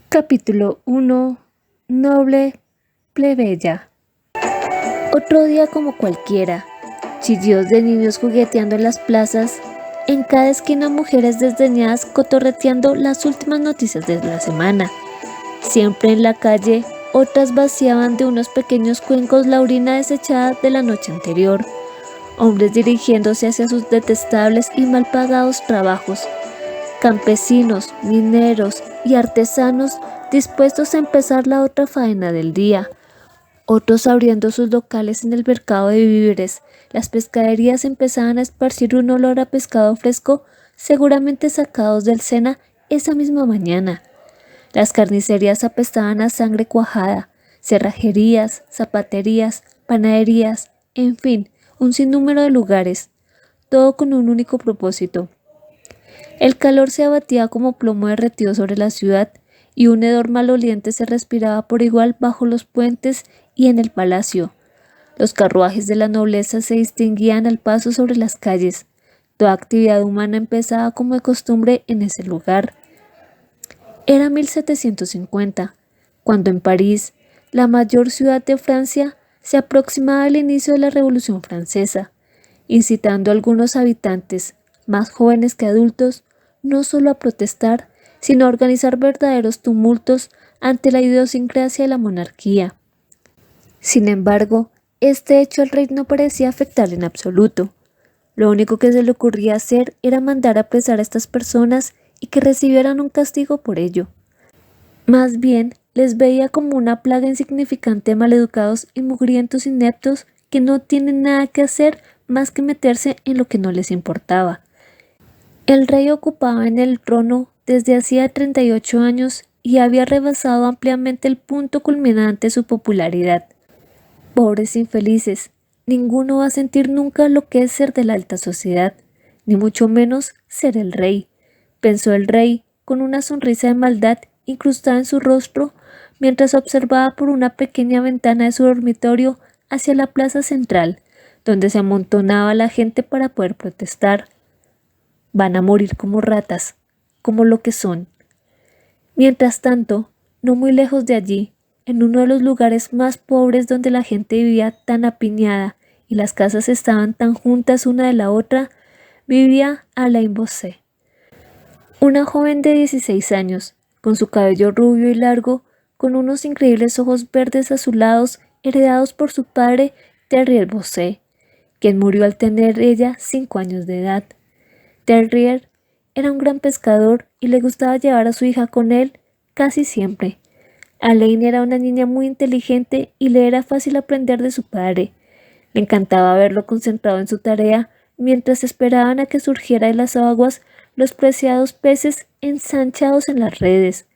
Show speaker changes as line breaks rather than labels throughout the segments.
Capítulo 1. Noble plebeya. Otro día como cualquiera. Chillidos de niños jugueteando en las plazas. En cada esquina mujeres desdeñadas cotorreteando las últimas noticias de la semana. Siempre en la calle, otras vaciaban de unos pequeños cuencos la orina desechada de la noche anterior. Hombres dirigiéndose hacia sus detestables y mal pagados trabajos. Campesinos, mineros y artesanos dispuestos a empezar la otra faena del día. Otros abriendo sus locales en el mercado de víveres. Las pescaderías empezaban a esparcir un olor a pescado fresco, seguramente sacados del Sena esa misma mañana. Las carnicerías apestaban a sangre cuajada, cerrajerías, zapaterías, panaderías, en fin, un sinnúmero de lugares, todo con un único propósito. El calor se abatía como plomo derretido sobre la ciudad y un hedor maloliente se respiraba por igual bajo los puentes y en el palacio. Los carruajes de la nobleza se distinguían al paso sobre las calles. Toda actividad humana empezaba como de costumbre en ese lugar. Era 1750, cuando en París, la mayor ciudad de Francia, se aproximaba el inicio de la Revolución Francesa, incitando a algunos habitantes, más jóvenes que adultos, no solo a protestar, sino a organizar verdaderos tumultos ante la idiosincrasia de la monarquía. Sin embargo, este hecho al rey no parecía afectar en absoluto. Lo único que se le ocurría hacer era mandar apresar a estas personas y que recibieran un castigo por ello. Más bien, les veía como una plaga insignificante de maleducados y mugrientos ineptos que no tienen nada que hacer más que meterse en lo que no les importaba. El rey ocupaba en el trono desde hacía 38 años y había rebasado ampliamente el punto culminante de su popularidad. Pobres infelices, ninguno va a sentir nunca lo que es ser de la alta sociedad, ni mucho menos ser el rey, pensó el rey con una sonrisa de maldad incrustada en su rostro mientras observaba por una pequeña ventana de su dormitorio hacia la plaza central, donde se amontonaba la gente para poder protestar. Van a morir como ratas, como lo que son. Mientras tanto, no muy lejos de allí, en uno de los lugares más pobres donde la gente vivía tan apiñada y las casas estaban tan juntas una de la otra, vivía Alain Bossuet, una joven de 16 años, con su cabello rubio y largo, con unos increíbles ojos verdes azulados heredados por su padre Terrier Bossuet, quien murió al tener ella 5 años de edad. Terrier era un gran pescador y le gustaba llevar a su hija con él casi siempre. Alain era una niña muy inteligente y le era fácil aprender de su padre. Le encantaba verlo concentrado en su tarea mientras esperaban a que surgiera de las aguas los preciados peces ensanchados en las redes.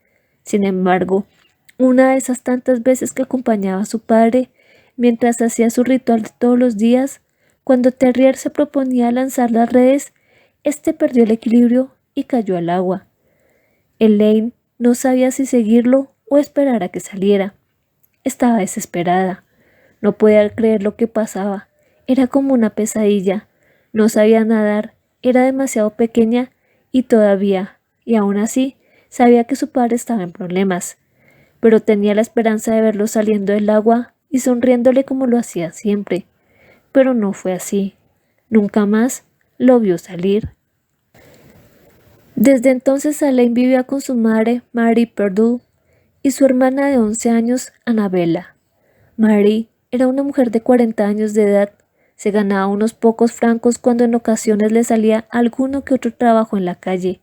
Sin embargo, una de esas tantas veces que acompañaba a su padre, mientras hacía su ritual de todos los días, cuando Terrier se proponía lanzar las redes, este perdió el equilibrio y cayó al agua. Elaine no sabía si seguirlo o esperar a que saliera. Estaba desesperada. No podía creer lo que pasaba. Era como una pesadilla. No sabía nadar, era demasiado pequeña y todavía, y aún así, sabía que su padre estaba en problemas. Pero tenía la esperanza de verlo saliendo del agua y sonriéndole como lo hacía siempre. Pero no fue así. Nunca más lo vio salir. Desde entonces Alain vivía con su madre, Marie Perdue, y su hermana de 11 años, Annabella. Marie era una mujer de 40 años de edad. Se ganaba unos pocos francos cuando en ocasiones le salía alguno que otro trabajo en la calle.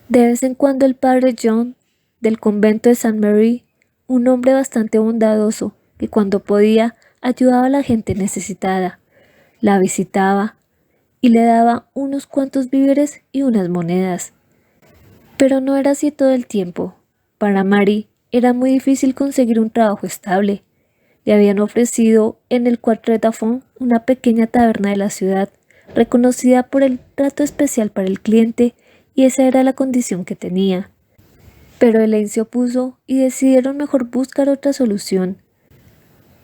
De vez en cuando el padre John, del convento de Saint Mary, un hombre bastante bondadoso, que cuando podía ayudaba a la gente necesitada, la visitaba y le daba unos cuantos víveres y unas monedas. Pero no era así todo el tiempo. Para Marie era muy difícil conseguir un trabajo estable. Le habían ofrecido en el Quatre d'Enfants, una pequeña taberna de la ciudad, reconocida por el trato especial para el cliente, y esa era la condición que tenía. Pero Elaine se opuso y decidieron mejor buscar otra solución.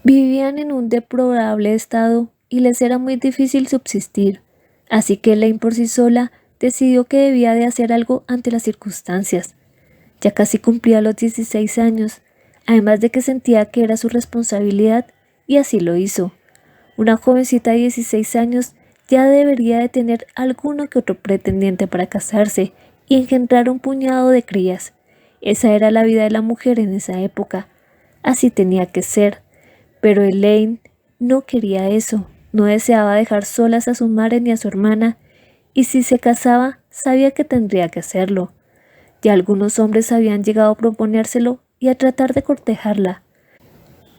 Vivían en un deplorable estado y les era muy difícil subsistir, así que Elaine por sí sola decidió que debía de hacer algo ante las circunstancias. Ya casi cumplía los 16 años, además de que sentía que era su responsabilidad, y así lo hizo. Una jovencita de 16 años ya debería de tener alguno que otro pretendiente para casarse y engendrar un puñado de crías. Esa era la vida de la mujer en esa época. Así tenía que ser. Pero Elaine no quería eso. No deseaba dejar solas a su madre ni a su hermana, y si se casaba, sabía que tendría que hacerlo. Ya algunos hombres habían llegado a proponérselo y a tratar de cortejarla.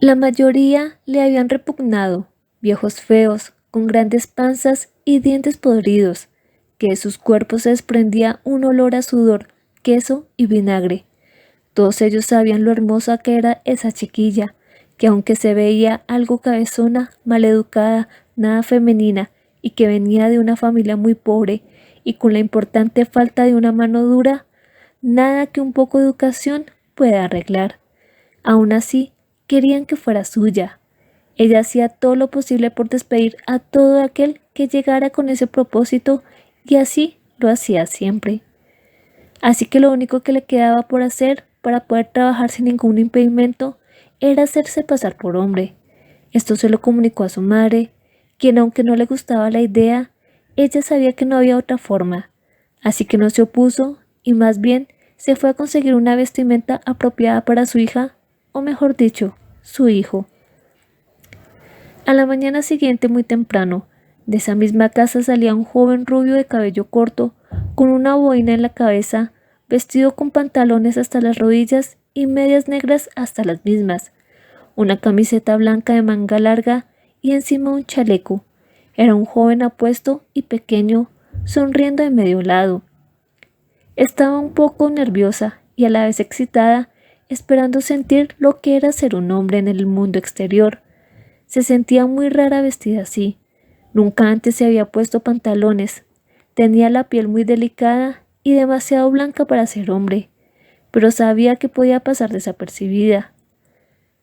La mayoría le habían repugnado, viejos feos, con grandes panzas y dientes podridos, que de sus cuerpos se desprendía un olor a sudor, queso y vinagre. Todos ellos sabían lo hermosa que era esa chiquilla, que aunque se veía algo cabezona, maleducada, nada femenina, y que venía de una familia muy pobre, y con la importante falta de una mano dura, nada que un poco de educación pueda arreglar. Aún así, querían que fuera suya. Ella hacía todo lo posible por despedir a todo aquel que llegara con ese propósito, y así lo hacía siempre. Así que lo único que le quedaba por hacer para poder trabajar sin ningún impedimento era hacerse pasar por hombre. Esto se lo comunicó a su madre, quien, aunque no le gustaba la idea, ella sabía que no había otra forma, así que no se opuso y más bien se fue a conseguir una vestimenta apropiada para su hija, o mejor dicho, su hijo. A la mañana siguiente, muy temprano, de esa misma casa salía un joven rubio de cabello corto, con una boina en la cabeza, vestido con pantalones hasta las rodillas y medias negras hasta las mismas, una camiseta blanca de manga larga y encima un chaleco. Era un joven apuesto y pequeño, sonriendo de medio lado. Estaba un poco nerviosa y a la vez excitada, esperando sentir lo que era ser un hombre en el mundo exterior. Se sentía muy rara vestida así. Nunca antes se había puesto pantalones. Tenía la piel muy delicada y demasiado blanca para ser hombre, pero sabía que podía pasar desapercibida.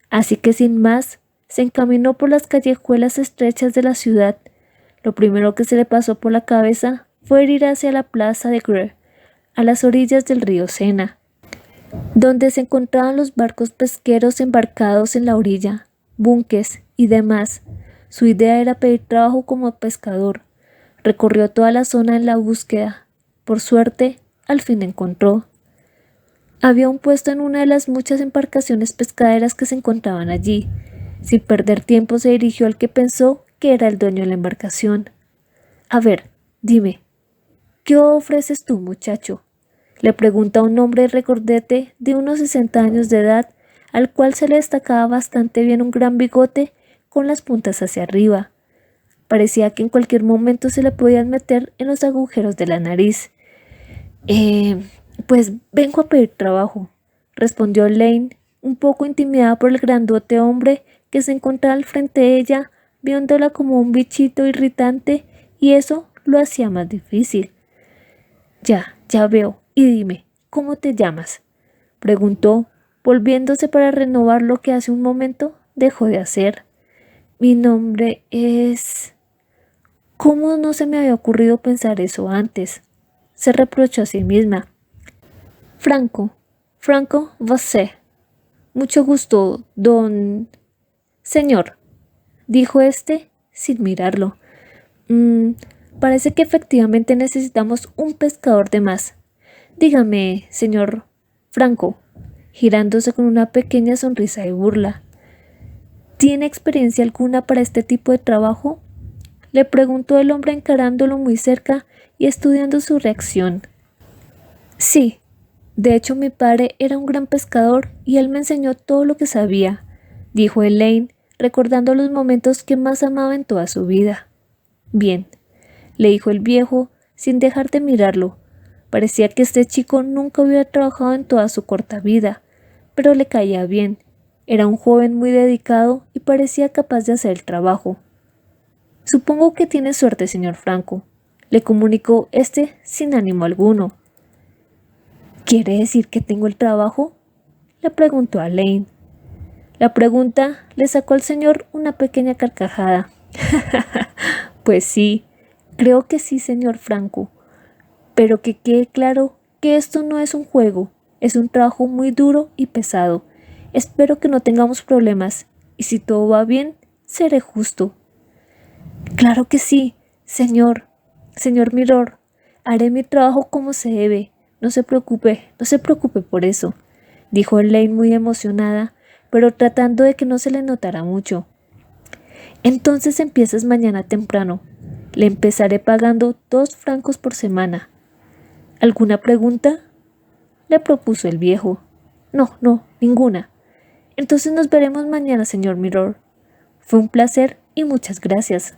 Así que sin más, se encaminó por las callejuelas estrechas de la ciudad. Lo primero que se le pasó por la cabeza fue ir hacia la plaza de Greve, a las orillas del río Sena, donde se encontraban los barcos pesqueros embarcados en la orilla, buques y demás. Su idea era pedir trabajo como pescador. Recorrió toda la zona en la búsqueda. Por suerte, al fin encontró. Había un puesto en una de las muchas embarcaciones pescaderas que se encontraban allí. Sin perder tiempo se dirigió al que pensó que era el dueño de la embarcación. A ver, dime, ¿qué ofreces tú, muchacho?, le pregunta un hombre recordete de unos 60 años de edad, al cual se le destacaba bastante bien un gran bigote con las puntas hacia arriba. Parecía que en cualquier momento se le podían meter en los agujeros de la nariz. Pues vengo a pedir trabajo, respondió Lane, un poco intimidada por el grandote hombre que se encontraba al frente de ella, viéndola como un bichito irritante, y eso lo hacía más difícil. Ya veo. Y dime, ¿cómo te llamas?, preguntó, volviéndose para renovar lo que hace un momento dejó de hacer. Mi nombre es... ¿Cómo no se me había ocurrido pensar eso antes?, se reprochó a sí misma. Franco Vassé. Mucho gusto, don... Señor, dijo este sin mirarlo. Parece que efectivamente necesitamos un pescador de más. Dígame, señor Franco, girándose con una pequeña sonrisa de burla, ¿tiene experiencia alguna para este tipo de trabajo?, le preguntó el hombre encarándolo muy cerca y estudiando su reacción. Sí, de hecho mi padre era un gran pescador y él me enseñó todo lo que sabía, dijo Elaine, recordando los momentos que más amaba en toda su vida. Bien, le dijo el viejo, sin dejar de mirarlo. Parecía que este chico nunca hubiera trabajado en toda su corta vida, pero le caía bien. Era un joven muy dedicado y parecía capaz de hacer el trabajo. Supongo que tiene suerte, señor Franco, le comunicó este sin ánimo alguno. ¿Quiere decir que tengo el trabajo?, le preguntó a Lane. La pregunta le sacó al señor una pequeña carcajada. Pues sí, creo que sí, señor Franco. Pero que quede claro que esto no es un juego. Es un trabajo muy duro y pesado. Espero que no tengamos problemas, y si todo va bien, seré justo. Claro que sí, señor Miror. Haré mi trabajo como se debe. No se preocupe por eso, dijo Elaine muy emocionada, pero tratando de que no se le notara mucho. Entonces empiezas mañana temprano. Le empezaré pagando 2 francos por semana. ¿Alguna pregunta?, le propuso el viejo. No, ninguna. Entonces nos veremos mañana, señor Miror. Fue un placer y muchas gracias.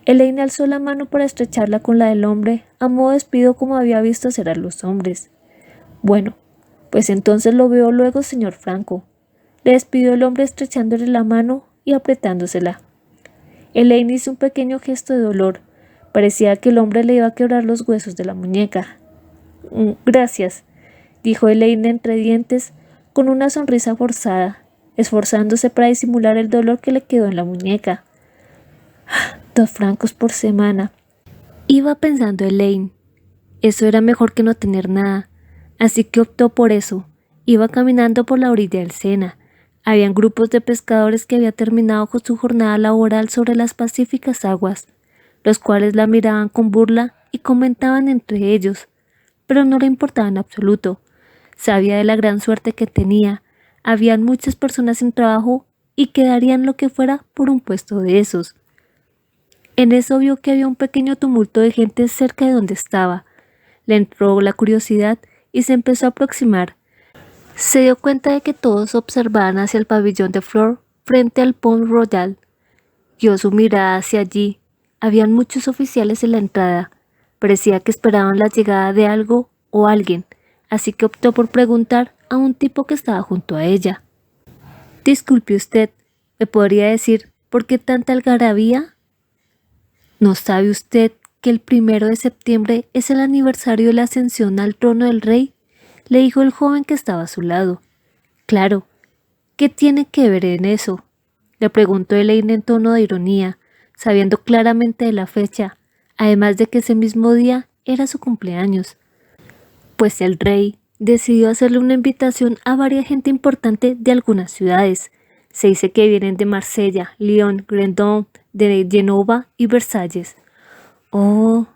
Elaine alzó la mano para estrecharla con la del hombre, a modo de despido como había visto hacer a los hombres. Bueno, pues entonces lo veo luego, señor Franco. Le despidió el hombre estrechándole la mano y apretándosela. Elaine hizo un pequeño gesto de dolor. Parecía que el hombre le iba a quebrar los huesos de la muñeca. Gracias, dijo Elaine entre dientes, con una sonrisa forzada, esforzándose para disimular el dolor que le quedó en la muñeca. 2 francos por semana. Iba pensando Elaine. Eso era mejor que no tener nada, así que optó por eso. Iba caminando por la orilla del Sena. Habían grupos de pescadores que habían terminado con su jornada laboral sobre las pacíficas aguas, los cuales la miraban con burla y comentaban entre ellos, pero no le importaba en absoluto. Sabía de la gran suerte que tenía. Habían muchas personas sin trabajo y que darían lo que fuera por un puesto de esos. En eso vio que había un pequeño tumulto de gente cerca de donde estaba. Le entró la curiosidad y se empezó a aproximar. Se dio cuenta de que todos observaban hacia el pabellón de Flor frente al Pont Royal. Guió su mirada hacia allí. Habían muchos oficiales en la entrada. Parecía que esperaban la llegada de algo o alguien, así que optó por preguntar a un tipo que estaba junto a ella. Disculpe usted, ¿me podría decir por qué tanta algarabía? ¿No sabe usted que el 1 de septiembre es el aniversario de la ascensión al trono del rey?, le dijo el joven que estaba a su lado. Claro, ¿qué tiene que ver en eso?, le preguntó Elaine en tono de ironía, sabiendo claramente de la fecha, además de que ese mismo día era su cumpleaños. Pues el rey decidió hacerle una invitación a varias gente importante de algunas ciudades. Se dice que vienen de Marsella, Lyon, Grendon, de Genova y Versalles. Oh,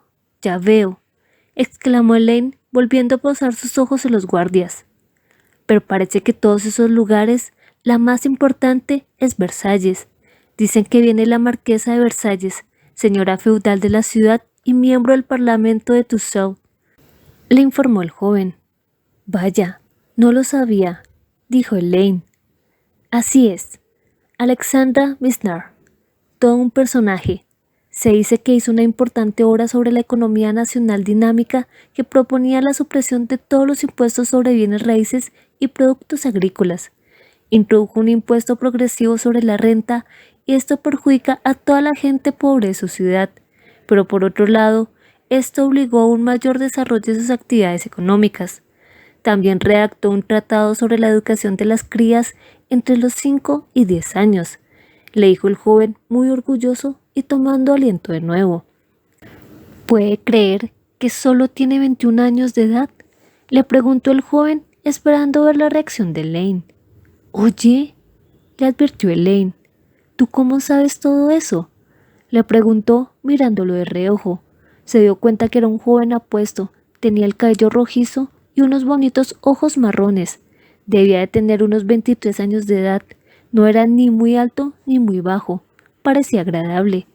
ya veo, exclamó Elaine, volviendo a posar sus ojos en los guardias. Pero parece que todos esos lugares, la más importante es Versalles. Dicen que viene la marquesa de Versalles, señora feudal de la ciudad y miembro del parlamento de Tussaud, le informó el joven. Vaya, no lo sabía, dijo Elaine. Así es, Alexandra Misnar, todo un personaje. Se dice que hizo una importante obra sobre la economía nacional dinámica que proponía la supresión de todos los impuestos sobre bienes raíces y productos agrícolas. Introdujo un impuesto progresivo sobre la renta y esto perjudica a toda la gente pobre de su ciudad, pero por otro lado, esto obligó a un mayor desarrollo de sus actividades económicas. También redactó un tratado sobre la educación de las crías entre los 5 y 10 años, le dijo el joven muy orgulloso y tomando aliento de nuevo. ¿Puede creer que solo tiene 21 años de edad?, le preguntó el joven, esperando ver la reacción de Elaine. Oye, le advirtió Elaine, ¿tú cómo sabes todo eso?, le preguntó mirándolo de reojo. Se dio cuenta que era un joven apuesto, tenía el cabello rojizo y unos bonitos ojos marrones. Debía de tener unos 23 años de edad. No era ni muy alto ni muy bajo. Parecía agradable.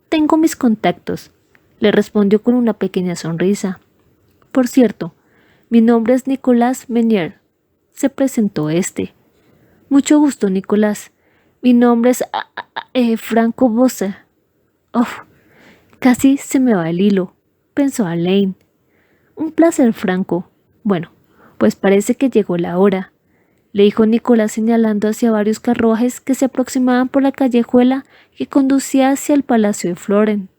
Tengo mis contactos, le respondió con una pequeña sonrisa. Por cierto, mi nombre es Nicolas Menier, se presentó este. Mucho gusto, Nicolás. Mi nombre es Franco Bossa. Casi se me va el hilo, pensó Elaine. Un placer, Franco. Bueno, pues parece que llegó la hora, le dijo Nicolás señalando hacia varios carruajes que se aproximaban por la callejuela que conducía hacia el palacio de Floren.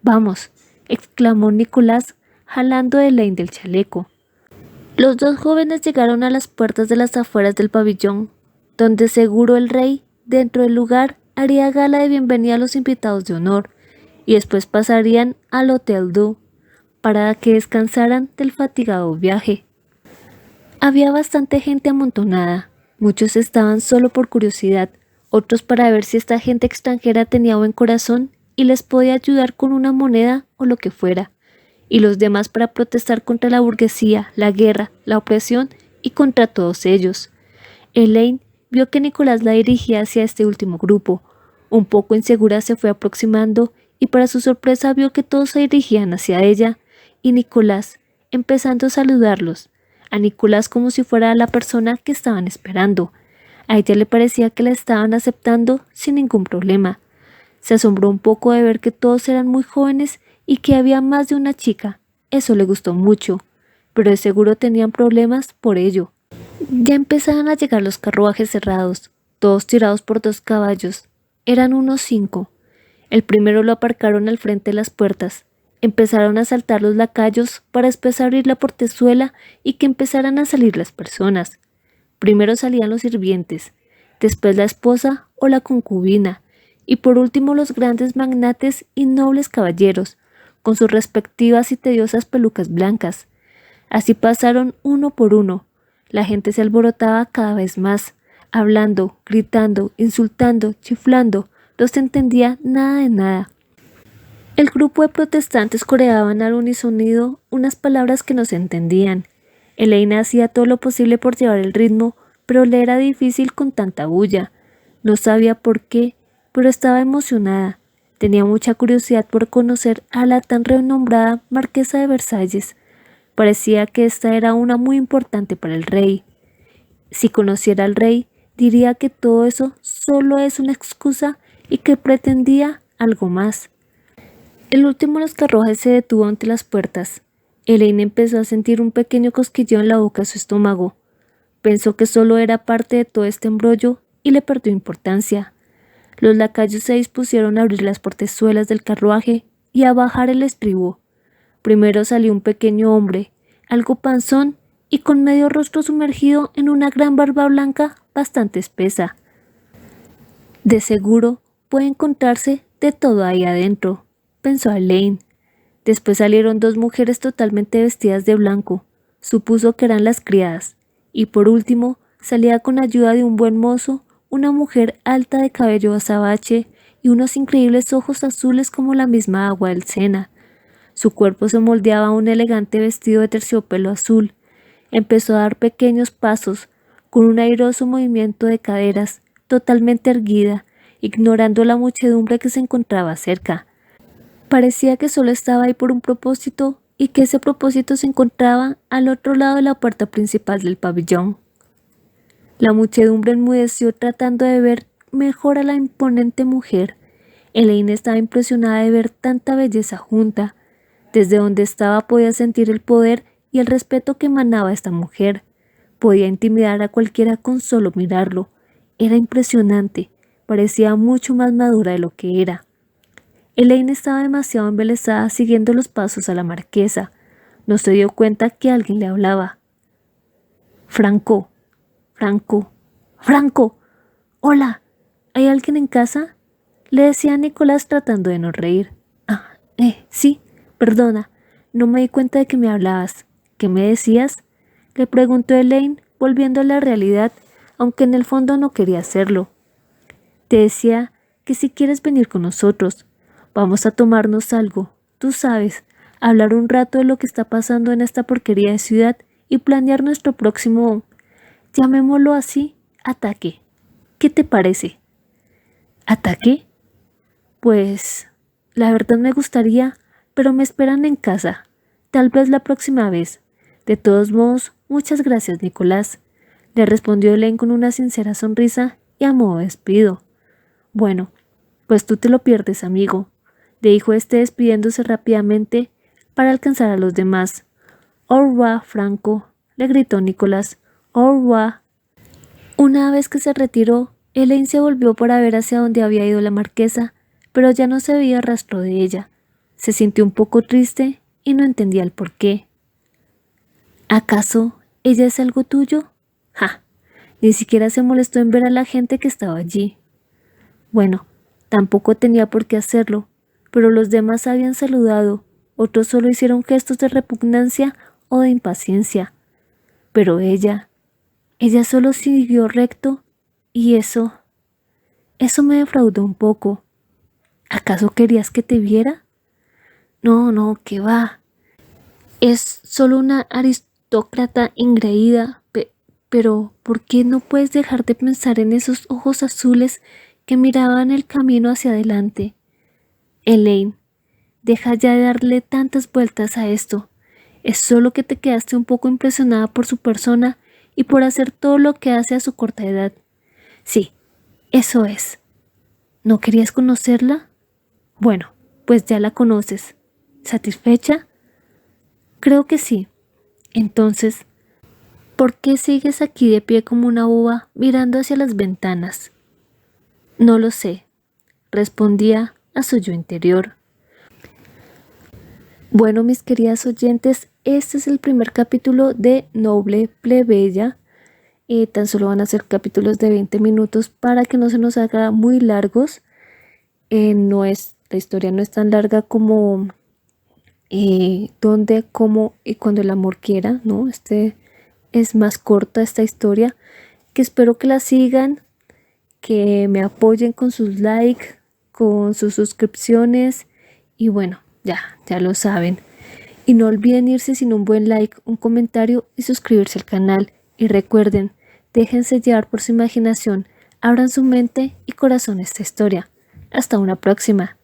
Vamos, exclamó Nicolás, jalando a Elaine del chaleco. Los 2 jóvenes llegaron a las puertas de las afueras del pabellón, donde seguro el rey, dentro del lugar, haría gala de bienvenida a los invitados de honor, y después pasarían al Hotel Dieu para que descansaran del fatigado viaje. Había bastante gente amontonada. Muchos estaban solo por curiosidad, otros para ver si esta gente extranjera tenía buen corazón y les podía ayudar con una moneda o lo que fuera, y los demás para protestar contra la burguesía, la guerra, la opresión y contra todos ellos. Elaine vio que Nicolás la dirigía hacia este último grupo. Un poco insegura se fue aproximando y para su sorpresa vio que todos se dirigían hacia ella y Nicolás, empezando a saludarlos, a Nicolás como si fuera la persona que estaban esperando. A ella le parecía que la estaban aceptando sin ningún problema. Se asombró un poco de ver que todos eran muy jóvenes y que había más de una chica. Eso le gustó mucho, pero de seguro tenían problemas por ello. Ya empezaban a llegar los carruajes cerrados, todos tirados por 2 caballos. Eran unos 5. El primero lo aparcaron al frente de las puertas. Empezaron a saltar los lacayos para después abrir la portezuela y que empezaran a salir las personas. Primero salían los sirvientes, después la esposa o la concubina, y por último los grandes magnates y nobles caballeros, con sus respectivas y tediosas pelucas blancas. Así pasaron uno por uno. La gente se alborotaba cada vez más, hablando, gritando, insultando, chiflando. No se entendía nada de nada. El grupo de protestantes coreaban al unisonido unas palabras que no se entendían. Elaine hacía todo lo posible por llevar el ritmo, pero le era difícil con tanta bulla. No sabía por qué, pero estaba emocionada. Tenía mucha curiosidad por conocer a la tan renombrada marquesa de Versalles. Parecía que esta era una muy importante para el rey. Si conociera al rey, diría que todo eso solo es una excusa y que pretendía algo más. El último de los carruajes se detuvo ante las puertas. Elaine empezó a sentir un pequeño cosquilleo en la boca de su estómago. Pensó que solo era parte de todo este embrollo y le perdió importancia. Los lacayos se dispusieron a abrir las portezuelas del carruaje y a bajar el estribo. Primero salió un pequeño hombre, algo panzón y con medio rostro sumergido en una gran barba blanca bastante espesa. De seguro puede encontrarse de todo ahí adentro, pensó Elaine. Después salieron 2 mujeres totalmente vestidas de blanco. Supuso que eran las criadas. Y por último, salía con ayuda de un buen mozo, una mujer alta de cabello azabache y unos increíbles ojos azules como la misma agua del Sena. Su cuerpo se moldeaba a un elegante vestido de terciopelo azul. Empezó a dar pequeños pasos, con un airoso movimiento de caderas, totalmente erguida, ignorando la muchedumbre que se encontraba cerca. Parecía que solo estaba ahí por un propósito y que ese propósito se encontraba al otro lado de la puerta principal del pabellón. La muchedumbre enmudeció tratando de ver mejor a la imponente mujer. Elaine estaba impresionada de ver tanta belleza junta. Desde donde estaba podía sentir el poder y el respeto que emanaba esta mujer. Podía intimidar a cualquiera con solo mirarlo. Era impresionante, parecía mucho más madura de lo que era. Elaine estaba demasiado embelesada siguiendo los pasos a la marquesa. No se dio cuenta que alguien le hablaba. «Franco, Franco, Franco, hola, ¿hay alguien en casa?», le decía Nicolás tratando de no reír. Sí, perdona, no me di cuenta de que me hablabas. ¿Qué me decías?», le preguntó Elaine, volviendo a la realidad, aunque en el fondo no quería hacerlo. «Te decía que si quieres venir con nosotros, vamos a tomarnos algo, tú sabes, hablar un rato de lo que está pasando en esta porquería de ciudad y planear nuestro próximo, llamémoslo así, ataque. ¿Qué te parece?». «¿Ataque? Pues, la verdad me gustaría, pero me esperan en casa. Tal vez la próxima vez. De todos modos, muchas gracias, Nicolás», le respondió Elaine con una sincera sonrisa y a modo de despido. «Bueno, pues tú te lo pierdes, amigo», le dijo este despidiéndose rápidamente para alcanzar a los demás. «Au revoir, Franco», le gritó Nicolás. «Au revoir». Una vez que se retiró, Elaine se volvió para ver hacia dónde había ido la marquesa, pero ya no se veía rastro de ella. Se sintió un poco triste y no entendía el porqué. ¿Acaso ella es algo tuyo? ¡Ja! Ni siquiera se molestó en ver a la gente que estaba allí. Bueno, tampoco tenía por qué hacerlo, pero los demás habían saludado, otros solo hicieron gestos de repugnancia o de impaciencia. Pero ella solo siguió recto y eso me defraudó un poco. ¿Acaso querías que te viera? No, no, ¿qué va? Es solo una aristócrata engreída, pero ¿por qué no puedes dejar de pensar en esos ojos azules que miraban el camino hacia adelante? Elaine, deja ya de darle tantas vueltas a esto. Es solo que te quedaste un poco impresionada por su persona y por hacer todo lo que hace a su corta edad. Sí, eso es. ¿No querías conocerla? Bueno, pues ya la conoces. ¿Satisfecha? Creo que sí. Entonces, ¿por qué sigues aquí de pie como una boba mirando hacia las ventanas? No lo sé, respondía a su yo interior. Bueno, mis queridas oyentes, este es el primer capítulo de Noble Plebeya. Tan solo van a ser capítulos de 20 minutos para que no se nos haga muy largos. La historia no es tan larga como Donde, Cómo y Cuando el amor quiera, ¿no? Es más corta esta historia, que espero que la sigan, que me apoyen con sus likes, con sus suscripciones y bueno, ya lo saben. Y no olviden irse sin un buen like, un comentario y suscribirse al canal. Y recuerden, déjense llevar por su imaginación, abran su mente y corazón a esta historia. Hasta una próxima.